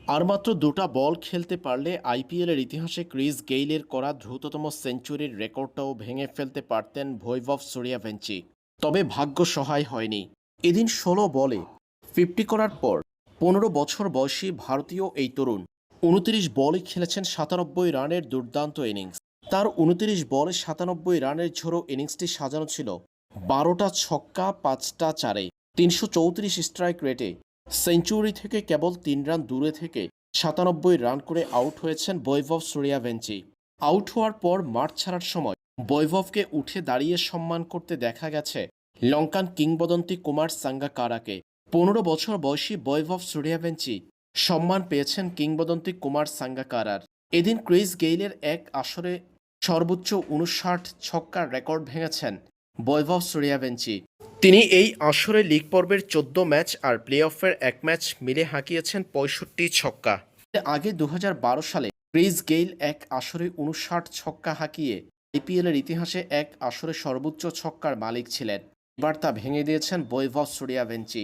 আর মাত্র দুটা বল খেলতে পারলে আইপিএলের ইতিহাসে ক্রিস গেইলের করা দ্রুততম সেঞ্চুরির রেকর্ডটাও ভেঙে ফেলতে পারতেন ভৈভব সূর্যবংশী। তবে ভাগ্য সহায় হয়নি। এদিন ১৬ বলে ৫০ করার পর ১৫ বছর বয়সী ভারতীয় এই তরুণ ২৯ বলে খেলেছেন ৯৭ রানের দুর্দান্ত ইনিংস। তার ২৯ বলে ৯৭ রানের ঝোড়ো ইনিংসটি সাজানো ছিল ১২টা ছক্কা, ৫টা চারে, ৩৩৪ স্ট্রাইক রেটে। সেঞ্চুরি থেকে কেবল ৩ রান দূরে থেকে ৯৭ রান করে আউট হয়েছেন বৈভব সূর্যবংশী। আউট হওয়ার পর মাঠ ছাড়ার সময় বৈভবকে উঠে দাঁড়িয়ে সম্মান করতে দেখা গেছে লঙ্কান কিংবদন্তি কুমার সাঙ্গাকারাকে। ১৫ বছর বয়সী বৈভব সূর্যবংশী সম্মান পেয়েছেন কিংবদন্তি কুমার সাঙ্গাকারার। এদিন ক্রিস গেইলের এক আসরে সর্বোচ্চ ৫৯ ছক্কার রেকর্ড ভেঙেছেন বৈভব সূর্যবংশী। তিনি এই আসরে লিগ পর্বের ১৪ ম্যাচ আর প্লে অফের এক ম্যাচ মিলে হাঁকিয়েছেন ৬৫ ছক্কা। এর আগে ২০১২ সালে ক্রিস গেইল এক আসরে ৫৯ ছক্কা হাঁকিয়ে আইপিএলের ইতিহাসে এক আসরে সর্বোচ্চ ছক্কার মালিক ছিলেন। এবার তা ভেঙে দিয়েছেন বৈভব সূর্যবংশী।